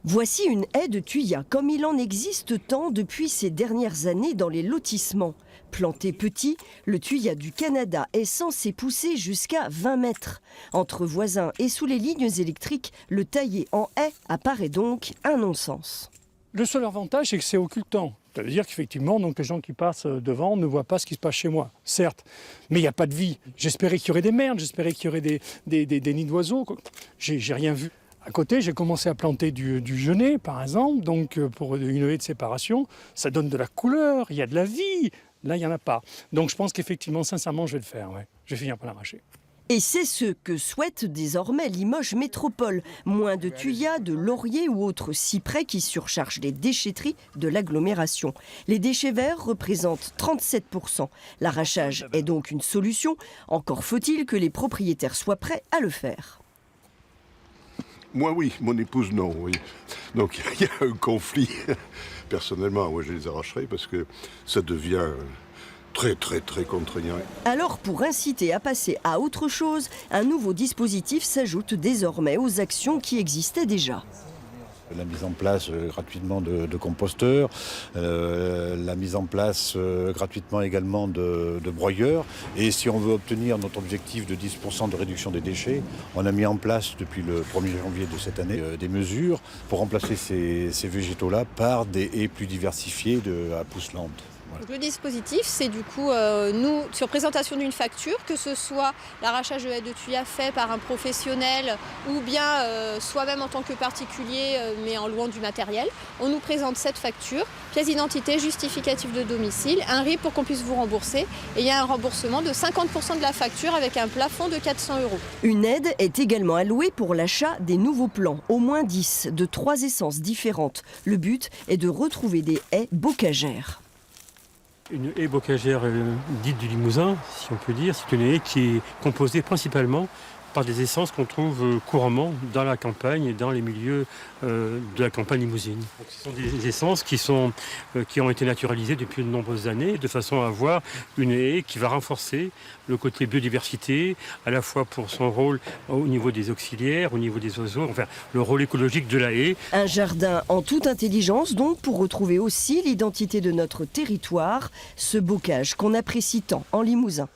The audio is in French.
Voici une haie de thuya, comme il en existe tant depuis ces dernières années dans les lotissements. Planté petit, le thuya du Canada est censé pousser jusqu'à 20 mètres. Entre voisins et sous les lignes électriques, le tailler en haie apparaît donc un non-sens. Le seul avantage, c'est que c'est occultant. Ça veut dire qu'effectivement, donc, les gens qui passent devant ne voient pas ce qui se passe chez moi, certes. Mais il n'y a pas de vie. J'espérais qu'il y aurait des merdes, j'espérais qu'il y aurait des nids d'oiseaux. J'ai rien vu. À côté, j'ai commencé à planter du genêt, par exemple, donc pour une haie de séparation. Ça donne de la couleur, il y a de la vie. Là, il n'y en a pas. Donc je pense qu'effectivement, sincèrement, je vais le faire. Ouais. Je vais finir par l'arracher. Et c'est ce que souhaite désormais Limoges Métropole. Moins de thuyas, de lauriers ou autres cyprès qui surchargent les déchetteries de l'agglomération. Les déchets verts représentent 37%. L'arrachage est donc une solution. Encore faut-il que les propriétaires soient prêts à le faire. Moi oui, mon épouse non, oui. Donc il y a un conflit. Personnellement, moi je les arracherai parce que ça devient très contraignant. Alors pour inciter à passer à autre chose, un nouveau dispositif s'ajoute désormais aux actions qui existaient déjà. La mise en place gratuitement de composteurs, la mise en place gratuitement également de broyeurs. Et si on veut obtenir notre objectif de 10% de réduction des déchets, on a mis en place depuis le 1er janvier de cette année des mesures pour remplacer ces végétaux-là par des haies plus diversifiées à pousse lente. Donc le dispositif, c'est du coup, nous, sur présentation d'une facture, que ce soit l'arrachage de haies de thuya fait par un professionnel ou bien soi-même en tant que particulier, mais en louant du matériel, on nous présente cette facture, pièce d'identité, justificatif de domicile, un RIB pour qu'on puisse vous rembourser, et il y a un remboursement de 50% de la facture avec un plafond de 400 €. Une aide est également allouée pour l'achat des nouveaux plants, au moins 10, de 3 essences différentes. Le but est de retrouver des haies bocagères. Une haie bocagère dite du Limousin, si on peut dire, c'est une haie qui est composée principalement par des essences qu'on trouve couramment dans la campagne et dans les milieux de la campagne limousine. Donc, ce sont des essences qui ont été naturalisées depuis de nombreuses années, de façon à avoir une haie qui va renforcer le côté biodiversité, à la fois pour son rôle au niveau des auxiliaires, au niveau des oiseaux, enfin le rôle écologique de la haie. Un jardin en toute intelligence donc pour retrouver aussi l'identité de notre territoire, ce bocage qu'on apprécie tant en Limousin.